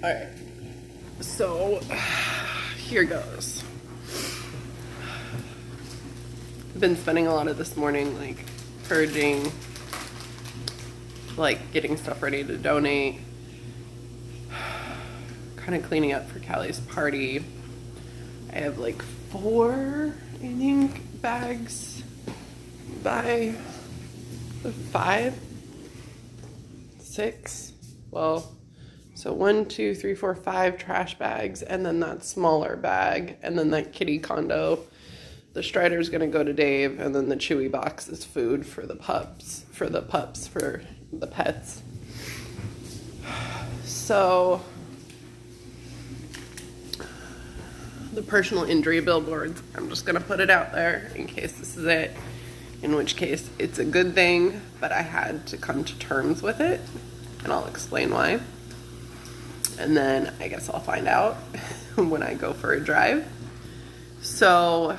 Alright, so here goes. I've been spending a lot of this morning like purging, like getting stuff ready to donate, kind of cleaning up for Callie's party. I have like 4, I think, bags by 5, 6, well, so 1, 2, 3, 4, 5 trash bags, and then that smaller bag, and then that kitty condo. The Strider's gonna go to Dave, and then the Chewy box is food for the pups, for the pets. So, the personal injury billboards, I'm just gonna put it out there in case this is it, in which case it's a good thing, but I had to come to terms with it, and I'll explain why. And then I guess I'll find out when I go for a drive. So,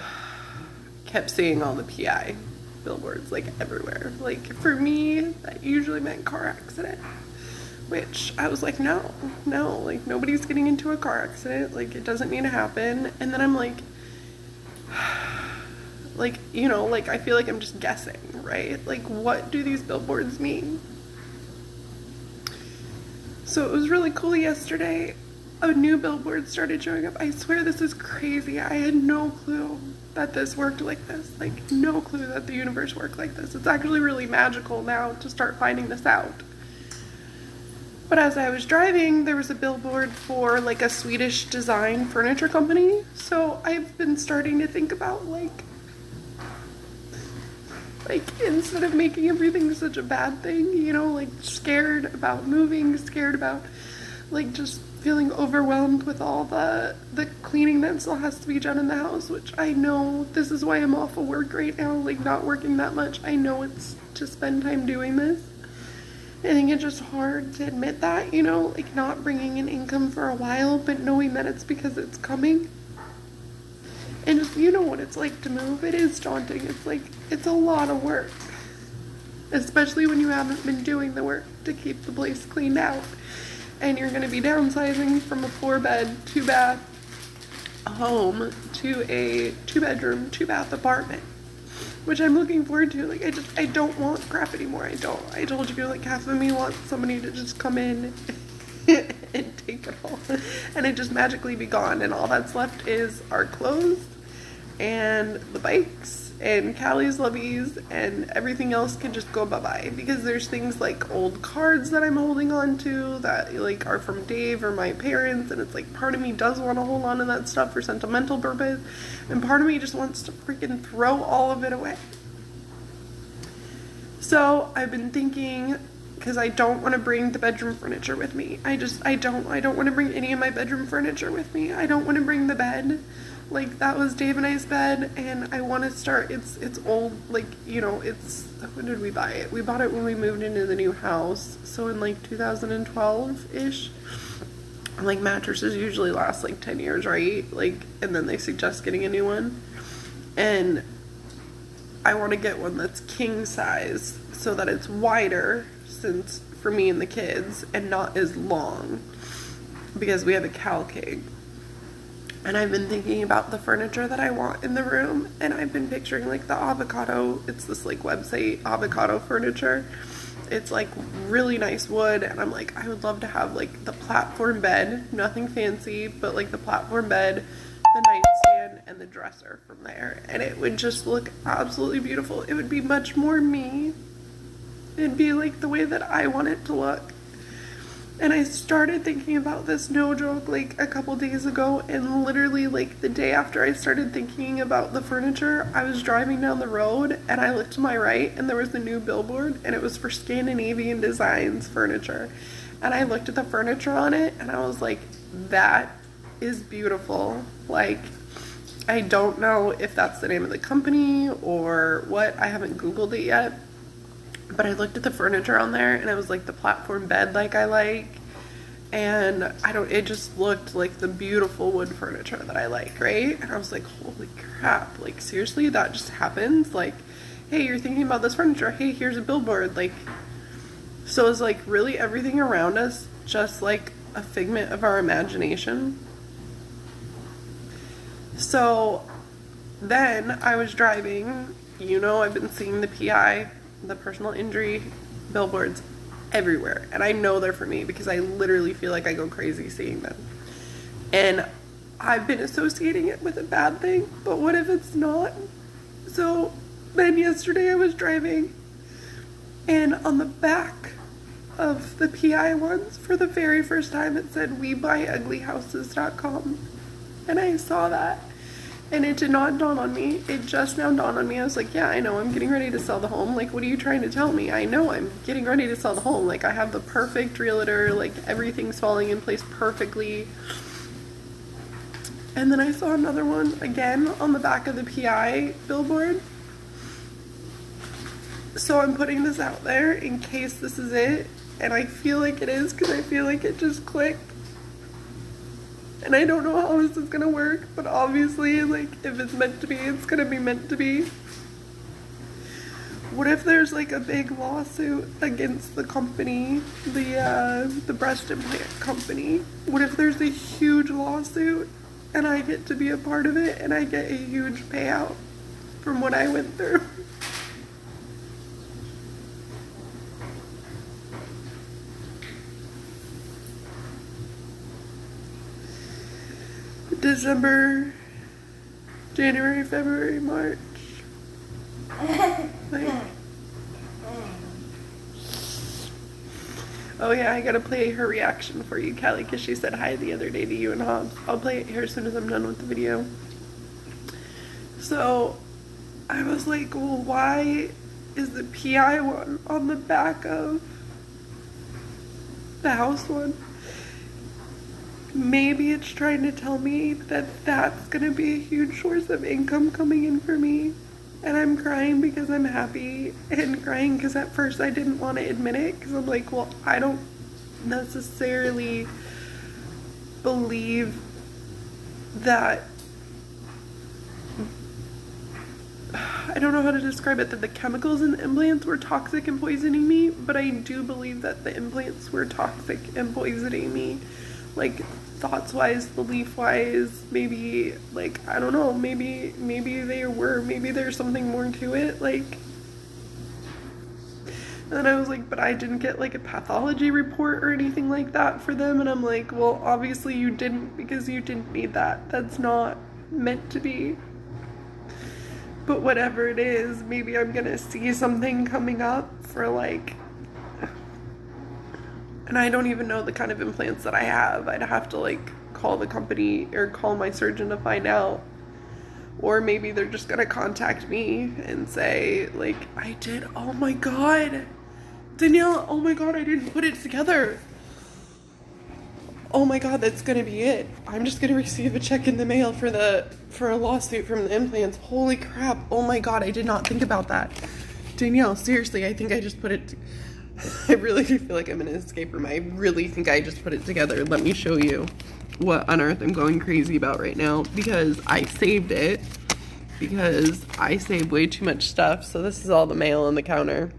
kept seeing all the PI billboards like everywhere. Like for me, that usually meant car accident, which I was like, no, like nobody's getting into a car accident. Like it doesn't need to happen. And then I'm like, you know, like I feel like I'm just guessing, right? Like what do these billboards mean? So it was really cool yesterday. A new billboard started showing up. I swear this is crazy. I had no clue that this worked like this. Like no clue that the universe worked like this. It's actually really magical now to start finding this out. But as I was driving, there was a billboard for like a Swedish design furniture company. So I've been starting to think about like instead of making everything such a bad thing, you know, like scared about moving, scared about like just feeling overwhelmed with all the cleaning that still has to be done in the house, which I know this is why I'm off of work right now, like not working that much. I know it's to spend time doing this. I think it's just hard to admit that, you know, like not bringing in income for a while, but knowing that it's because it's coming. And just, you know what it's like to move. It is daunting. It's like, it's a lot of work. Especially when you haven't been doing the work to keep the place cleaned out. And you're going to be downsizing from a 4-bed, 2-bath home to a 2-bedroom, 2-bath apartment. Which I'm looking forward to. Like, I don't want crap anymore. I don't. I told you, like, half of me wants somebody to just come in and take it all. And it just magically be gone. And all that's left is our clothes and the bikes and Callie's loveys, and everything else can just go bye-bye. Because there's things like old cards that I'm holding on to that like are from Dave or my parents, and it's like part of me does want to hold on to that stuff for sentimental purpose, and part of me just wants to freaking throw all of it away. So I've been thinking, because I don't want to bring the bedroom furniture with me. I don't want to bring any of my bedroom furniture with me. I don't want to bring the bed. Like, that was Dave and I's bed, and I want to start, it's old, like, you know, it's, when did we buy it? We bought it when we moved into the new house, so in, like, 2012-ish, like, mattresses usually last, like, 10 years, right? Like, and then they suggest getting a new one, and I want to get one that's king size, so that it's wider, since, for me and the kids, and not as long, because we have a Cal King. And I've been thinking about the furniture that I want in the room, and I've been picturing like the avocado, it's this like website, avocado furniture. It's like really nice wood, and I'm like, I would love to have like the platform bed, nothing fancy, but like the platform bed, the nightstand, and the dresser from there. And it would just look absolutely beautiful. It would be much more me. It'd be like the way that I want it to look. And I started thinking about this, no joke, like a couple days ago, and literally like the day after I started thinking about the furniture, I was driving down the road and I looked to my right and there was a new billboard, and it was for Scandinavian Designs furniture. And I looked at the furniture on it and I was like, that is beautiful. Like, I don't know if that's the name of the company or what, I haven't Googled it yet. But I looked at the furniture on there and it was like the platform bed like I like. And it just looked like the beautiful wood furniture that I like, right? And I was like, holy crap, like seriously, that just happens? Like, hey, you're thinking about this furniture, hey, here's a billboard. Like, so it's like really everything around us just like a figment of our imagination. So then I was driving, I've been seeing the PI, the personal injury billboards everywhere, and I know they're for me because I literally feel like I go crazy seeing them. And I've been associating it with a bad thing, but what if it's not? So then yesterday I was driving, and on the back of the PI ones, for the very first time, it said WeBuyUglyHouses.com. And I saw that, and it did not dawn on me. It just now dawned on me. I was like, yeah, I know, I'm getting ready to sell the home. Like, what are you trying to tell me? I know I'm getting ready to sell the home. Like, I have the perfect realtor. Like, everything's falling in place perfectly. And then I saw another one again on the back of the PI billboard. So I'm putting this out there in case this is it. And I feel like it is, because I feel like it just clicked. And I don't know how this is gonna work, but obviously, like, if it's meant to be, it's gonna be meant to be. What if there's like a big lawsuit against the company, the breast implant company? What if there's a huge lawsuit and I get to be a part of it and I get a huge payout from what I went through? December, January, February, March. Like, oh yeah, I gotta play her reaction for you, Callie, because she said hi the other day to you and Hobbs. I'll play it here as soon as I'm done with the video. So I was like, well, why is the PI one on the back of the house one? Maybe it's trying to tell me that that's gonna be a huge source of income coming in for me. And I'm crying because I'm happy, and crying because at first I didn't want to admit it, because I'm like, well, I don't necessarily believe that, I don't know how to describe it, that the chemicals in the implants were toxic and poisoning me, but I do believe that the implants were toxic and poisoning me. Like, thoughts-wise, belief-wise, maybe, like, I don't know, maybe they were, maybe there's something more to it, like. And then I was like, but I didn't get, like, a pathology report or anything like that for them, and I'm like, well, obviously you didn't, because you didn't need that. That's not meant to be. But whatever it is, maybe I'm gonna see something coming up for, like, and I don't even know the kind of implants that I have. I'd have to, like, call the company or call my surgeon to find out. Or maybe they're just gonna contact me and say, like, oh my god, Danielle, oh my god, I didn't put it together. Oh my god, that's gonna be it. I'm just gonna receive a check in the mail for a lawsuit from the implants. Holy crap, oh my god, I did not think about that. Danielle, seriously, I think I just put it I really do feel like I'm in an escape room. I really think I just put it together. Let me show you what on earth I'm going crazy about right now, because I saved it, because I saved way too much stuff. So this is all the mail on the counter.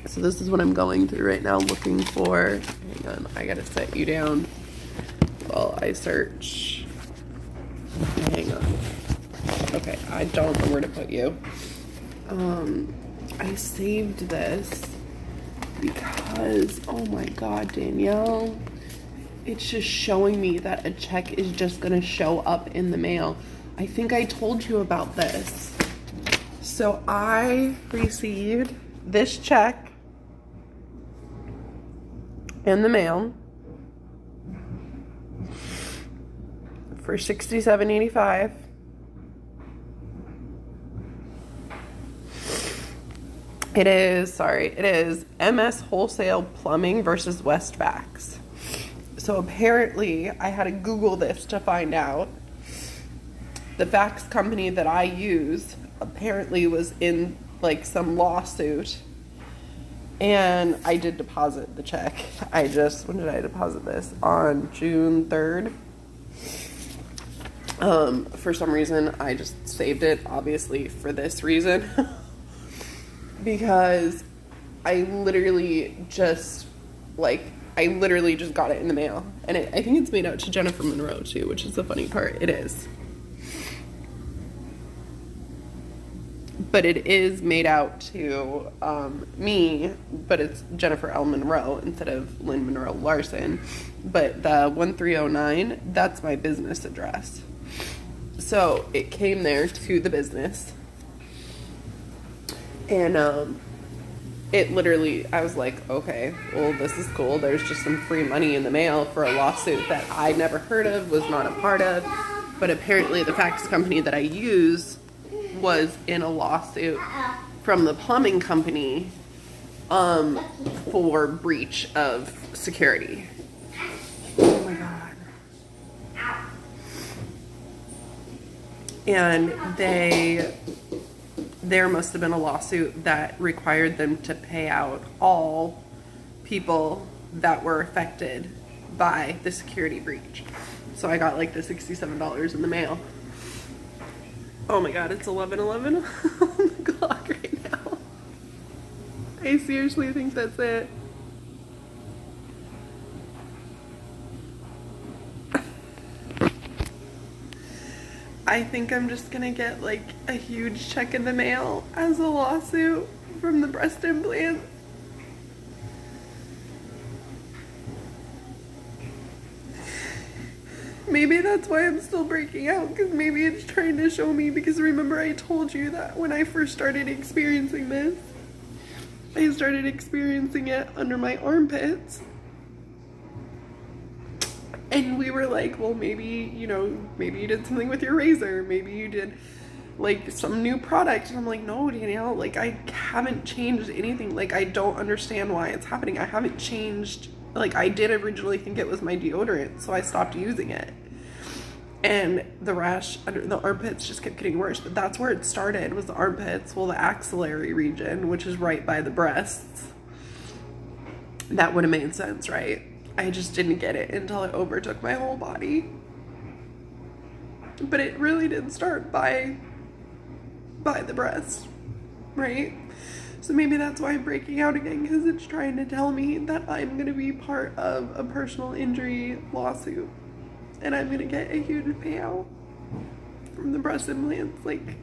So this is what I'm going through right now, looking for. Hang on, I gotta set you down while I search. Hang on. Okay, I don't know where to put you. I saved this because, oh my god, Danielle, it's just showing me that a check is just gonna show up in the mail. I think I told you about this. So I received this check in the mail for $67.85. It is MS Wholesale Plumbing versus Westvax. So apparently, I had to Google this to find out. The Vax company that I use apparently was in, like, some lawsuit. And I did deposit the check. When did I deposit this? On June 3rd. For some reason, I just saved it, obviously, for this reason. Because I literally just, like, I literally just got it in the mail. And I think it's made out to Jennifer Monroe too, which is the funny part. It is. But it is made out to me, but it's Jennifer L. Monroe instead of Lynn Monroe Larson. But the 1309, that's my business address. So it came there to the business. And it literally, I was like, okay, well, this is cool. There's just some free money in the mail for a lawsuit that I never heard of, was not a part of. But apparently the fax company that I use was in a lawsuit from the plumbing company for breach of security. Oh my God. And there must have been a lawsuit that required them to pay out all people that were affected by the security breach. So I got like the $67 in the mail. Oh my God, it's 11:11 on the clock right now. I seriously think that's it. I think I'm just gonna get like a huge check in the mail as a lawsuit from the breast implant. Maybe that's why I'm still breaking out, because maybe it's trying to show me, because remember I told you that when I first started experiencing this, I started experiencing it under my armpits. And we were like, well, maybe, you know, maybe you did something with your razor. Maybe you did like some new product. And I'm like, no, Danielle, like I haven't changed anything. Like I don't understand why it's happening. I haven't changed. Like I did originally think it was my deodorant, so I stopped using it. And the rash under the armpits just kept getting worse. But that's where it started, was the armpits. Well, the axillary region, which is right by the breasts. That would have made sense, right? I just didn't get it until it overtook my whole body. But it really did start by the breast, right? So maybe that's why I'm breaking out again, because it's trying to tell me that I'm going to be part of a personal injury lawsuit. And I'm going to get a huge payout from the breast implants, like,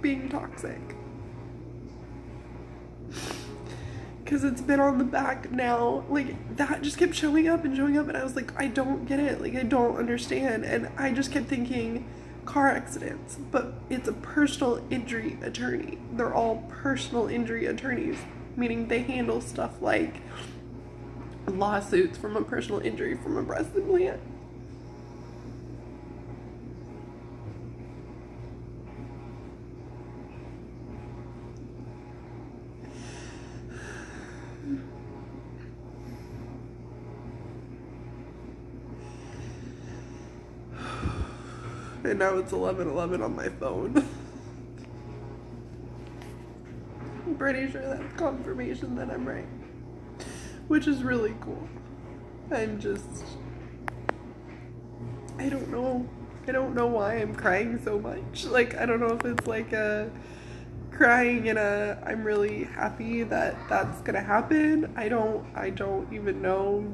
being toxic. Because it's been on the back now. Like, that just kept showing up, and I was like, I don't get it. Like, I don't understand. And I just kept thinking car accidents. But it's a personal injury attorney. They're all personal injury attorneys, meaning they handle stuff like lawsuits from a personal injury from a breast implant. And now it's 11:11 on my phone. I'm pretty sure that's confirmation that I'm right. Which is really cool. I don't know. I don't know why I'm crying so much. Like, I don't know if it's like a crying in a I'm really happy that that's gonna happen. I don't even know.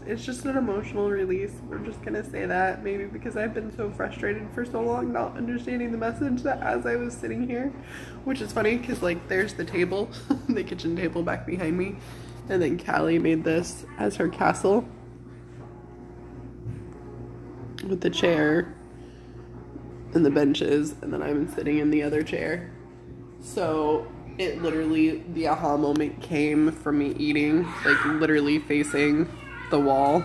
It's just an emotional release. We're just gonna say that, maybe because I've been so frustrated for so long not understanding the message, that as I was sitting here, which is funny because like there's the table, the kitchen table back behind me, and then Callie made this as her castle with the chair and the benches, and then I'm sitting in the other chair. So it literally, the aha moment came from me eating, like literally facing the wall.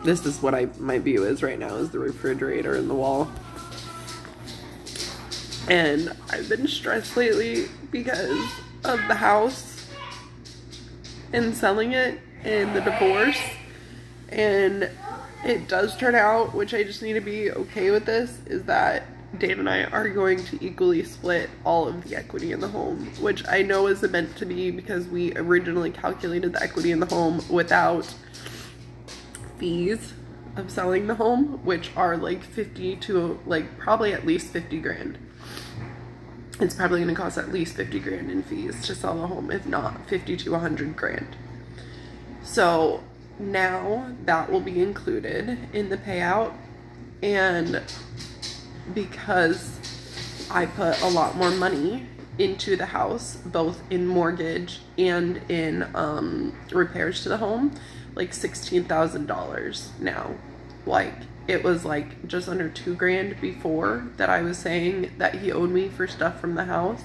This is what my view is right now, is the refrigerator and the wall. And I've been stressed lately because of the house and selling it and the divorce. And it does turn out, which I just need to be okay with this, is that Dave and I are going to equally split all of the equity in the home, which I know is meant to be because we originally calculated the equity in the home without fees of selling the home, which are like 50 to like probably at least 50 grand. It's probably going to cost at least 50 grand in fees to sell the home, if not 50 to 100 grand. So now that will be included in the payout, and because I put a lot more money into the house, both in mortgage and in repairs to the home, like $16,000 now. Like, it was like just under $2,000 before that I was saying that he owed me for stuff from the house.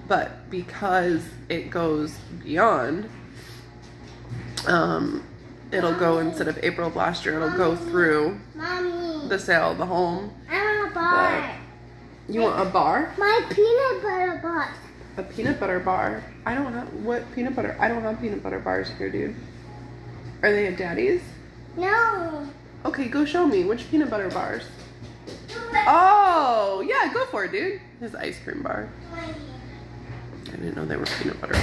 But because it goes beyond, it'll go, instead of April of last year, it'll go through the sale of the home. I want a bar. You want a bar? My peanut butter bar. A peanut butter bar? I don't have, what peanut butter? I don't have peanut butter bars here, dude. Are they at Daddy's? No. Okay, go show me. Which peanut butter bars? Oh, yeah, go for it, dude. His ice cream bar. I didn't know they were peanut butter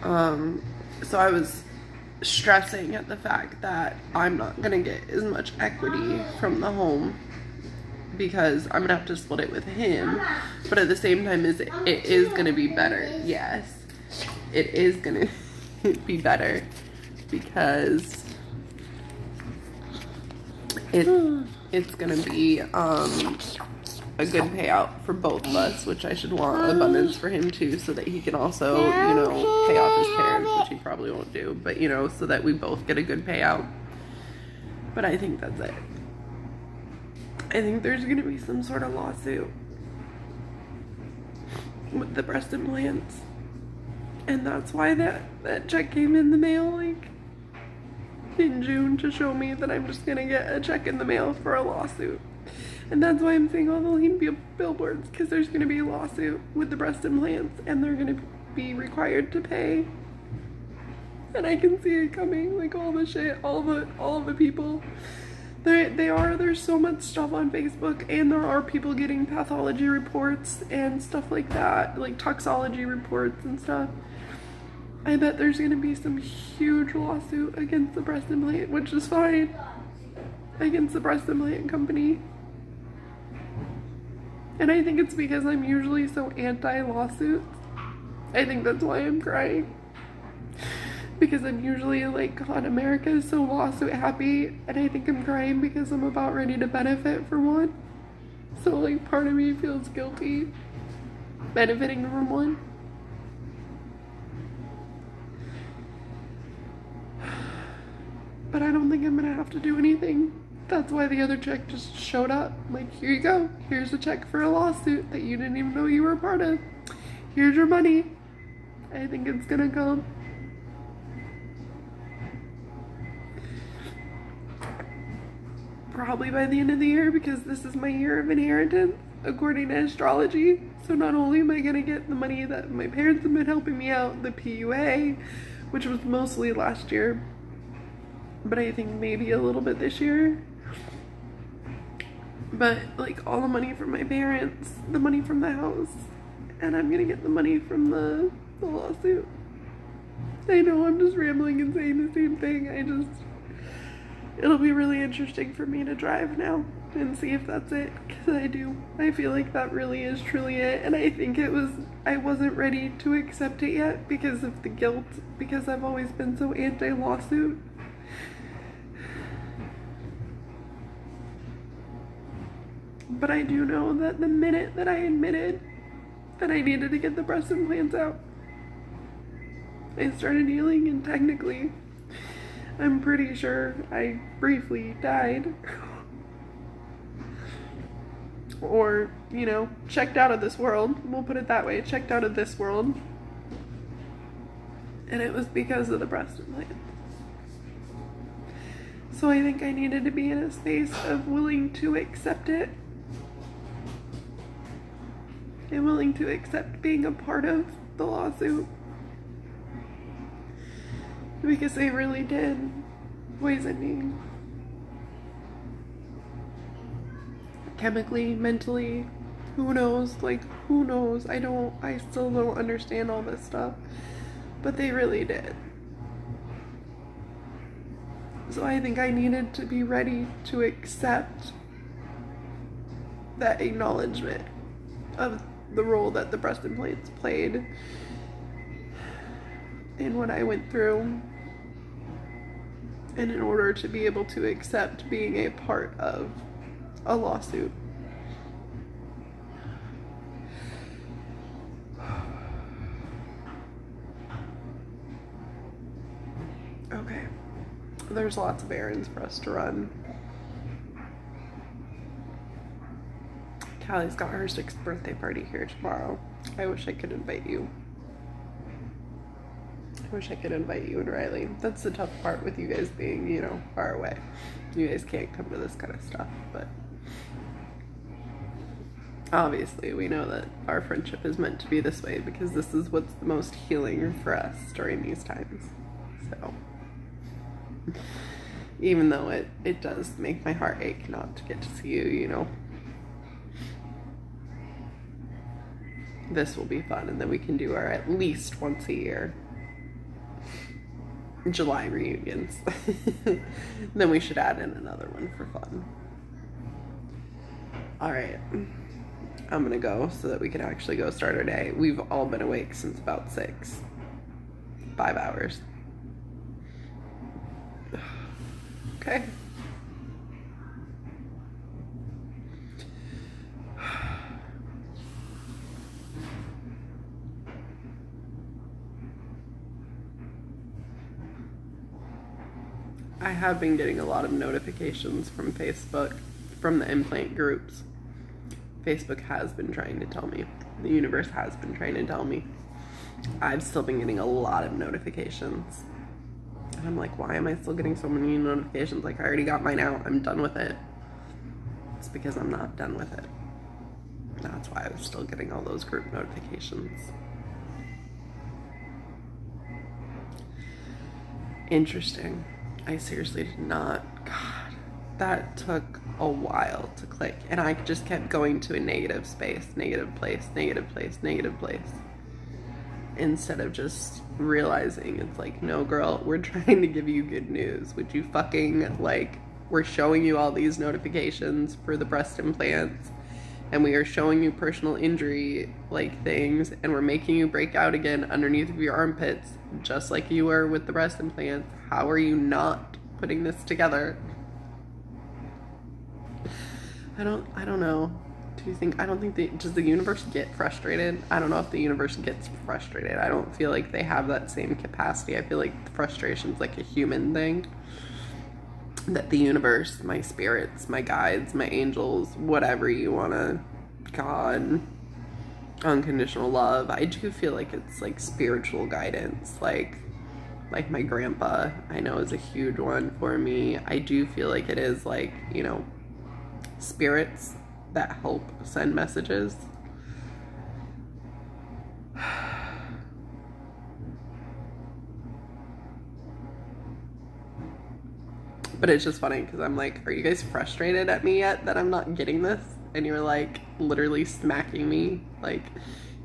bars. So I was stressing at the fact that I'm not gonna get as much equity from the home because I'm gonna have to split it with him. But at the same time, it is gonna be better. Yes, it is gonna be better because it's gonna be a good payout for both of us, which I should want abundance for him too, so that he can also, you know, pay off his parents, which he probably won't do, but, you know, so that we both get a good payout. But I think that's it. I think there's gonna be some sort of lawsuit with the breast implants, and that's why that check came in the mail, like, in June, to show me that I'm just gonna get a check in the mail for a lawsuit. And that's why I'm saying, oh, there'll even be billboards, because there's going to be a lawsuit with the breast implants, and they're going to be required to pay. And I can see it coming, like all the shit, all the people. There's so much stuff on Facebook, and there are people getting pathology reports and stuff like that, like toxology reports and stuff. I bet there's going to be some huge lawsuit against the breast implant, which is fine, against the breast implant company. And I think it's because I'm usually so anti-lawsuits. I think that's why I'm crying. Because I'm usually like, God, America is so lawsuit happy. And I think I'm crying because I'm about ready to benefit for one. So like, part of me feels guilty benefiting from one. But I don't think I'm gonna have to do anything. That's why the other check just showed up. Like, here you go. Here's a check for a lawsuit that you didn't even know you were a part of. Here's your money. I think it's gonna come. Probably by the end of the year, because this is my year of inheritance, according to astrology. So not only am I gonna get the money that my parents have been helping me out, the PUA, which was mostly last year, but I think maybe a little bit this year. But like all the money from my parents, the money from the house, and I'm gonna get the money from the lawsuit. I know I'm just rambling and saying the same thing. It'll be really interesting for me to drive now and see if that's it, because I feel like that really is truly it. And I think I wasn't ready to accept it yet because of the guilt, because I've always been so anti-lawsuit. But I do know that the minute that I admitted that I needed to get the breast implants out, I started healing, and technically, I'm pretty sure I briefly died. Or, you know, checked out of this world. We'll put it that way, checked out of this world. And it was because of the breast implants. So I think I needed to be in a space of willing to accept it. And willing to accept being a part of the lawsuit. Because they really did poison me. Chemically, mentally, who knows? Like, who knows? I still don't understand all this stuff. But they really did. So I think I needed to be ready to accept that acknowledgement of the role that the breast implants played in what I went through And in order to be able to accept being a part of a lawsuit. Okay. There's lots of errands for us to run. Callie's got her 6th birthday party here tomorrow. I wish I could invite you. I wish I could invite you and Riley. That's the tough part with you guys being, you know, far away. You guys can't come to this kind of stuff, but obviously we know that our friendship is meant to be this way because this is what's the most healing for us during these times. So even though it does make my heart ache not to get to see you, you know, this will be fun, and then we can do our at least once a year July reunions. Then we should add in another one for fun. All right, I'm gonna go so that we can actually go start our day. We've all been awake since about 6, 5 hours. Okay. I have been getting a lot of notifications from Facebook, from the implant groups. Facebook has been trying to tell me. The universe has been trying to tell me. I've still been getting a lot of notifications. And I'm like, why am I still getting so many notifications? Like, I already got mine out. I'm done with it. It's because I'm not done with it. That's why I was still getting all those group notifications. Interesting. I seriously did not. God, that took a while to click. And I just kept going to a negative space, negative place, negative place, negative place. Instead of just realizing it's like, no, girl, we're trying to give you good news. Would you fucking, like, we're showing you all these notifications for the breast implants, and we are showing you personal injury, like, things, and we're making you break out again underneath of your armpits, just like you were with the breast implants. How are you not putting this together? I don't know. Does the universe get frustrated? I don't know if the universe gets frustrated. I don't feel like they have that same capacity. I feel like frustration's like a human thing. That the universe, my spirits, my guides, my angels, whatever you wanna, God, unconditional love, I do feel like it's like spiritual guidance. Like my grandpa, I know, is a huge one for me. I do feel like it is, like, you know, spirits that help send messages. But it's just funny because I'm like, are you guys frustrated at me yet that I'm not getting this? And you're like literally smacking me like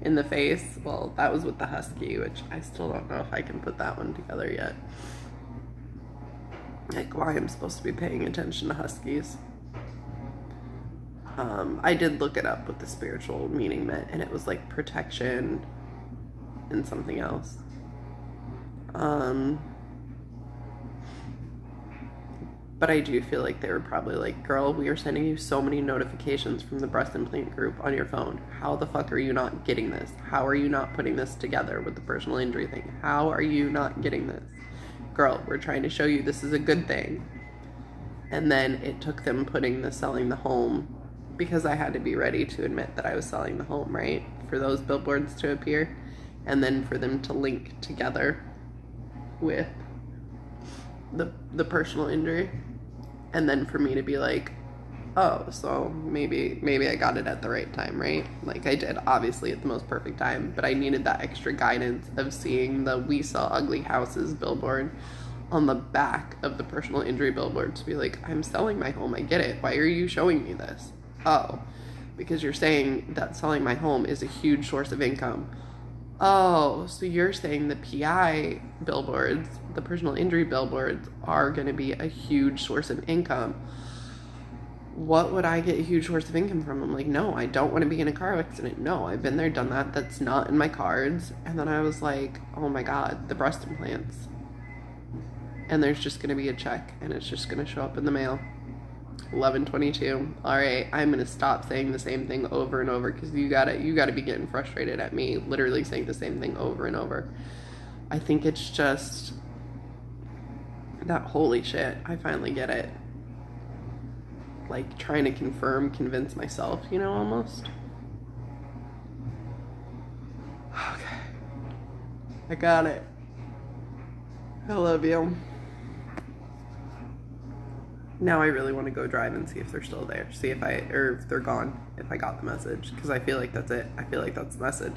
in the face. Well, that was with the husky, which I still don't know if I can put that one together yet. Like, why I'm supposed to be paying attention to huskies. I did look it up what the spiritual meaning meant, and it was like protection and something else. But I do feel like they were probably like, girl, we are sending you so many notifications from the breast implant group on your phone. How the fuck are you not getting this? How are you not putting this together with the personal injury thing? How are you not getting this? Girl, we're trying to show you this is a good thing. And then it took them putting the selling the home, because I had to be ready to admit that I was selling the home, right? For those billboards to appear, and then for them to link together with the personal injury, and then for me to be like, oh, so maybe I got it at the right time, right? Like I did, obviously at the most perfect time, but I needed that extra guidance of seeing the "We Sell Ugly Houses" billboard on the back of the personal injury billboard to be like, I'm selling my home, I get it. Why are you showing me this? Oh, because you're saying that selling my home is a huge source of income. Oh, so you're saying the PI billboards, the personal injury billboards, are going to be a huge source of income. What would I get a huge source of income from? I'm like, no, I don't want to be in a car accident. No, I've been there, done that. That's not in my cards. And then I was like, oh my God, the breast implants. and there's just gonna be a check, and it's just gonna show up in the mail. 11:22. All right, I'm gonna stop saying the same thing over and over, because you gotta be getting frustrated at me literally saying the same thing over and over. I think it's just that holy shit, I finally get it. Like trying to convince myself, you know, almost. Okay. I got it. I love you. Now I really want to go drive and see if they're still there. See if they're gone. If I got the message. Because I feel like that's it. I feel like that's the message.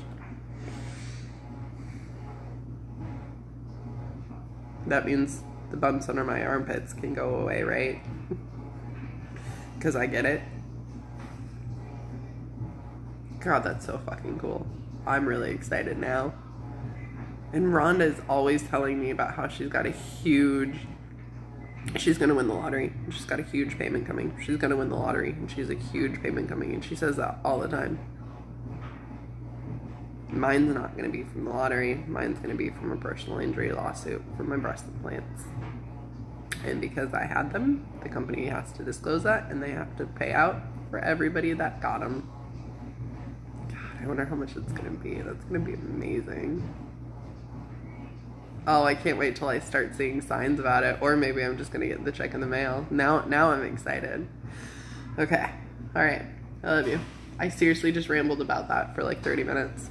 That means the bumps under my armpits can go away, right? Because I get it. God, that's so fucking cool. I'm really excited now. And Rhonda's always telling me about how she's gonna win the lottery. She's got a huge payment coming. She's gonna win the lottery, and she's a huge payment coming, and she says that all the time. Mine's not gonna be from the lottery. Mine's gonna be from a personal injury lawsuit for my breast implants. And because I had them, the company has to disclose that, and they have to pay out for everybody that got them. God, I wonder how much it's gonna be. That's gonna be amazing. Oh, I can't wait till I start seeing signs about it. Or maybe I'm just gonna get the check in the mail. Now I'm excited. Okay. All right. I love you. I seriously just rambled about that for like 30 minutes.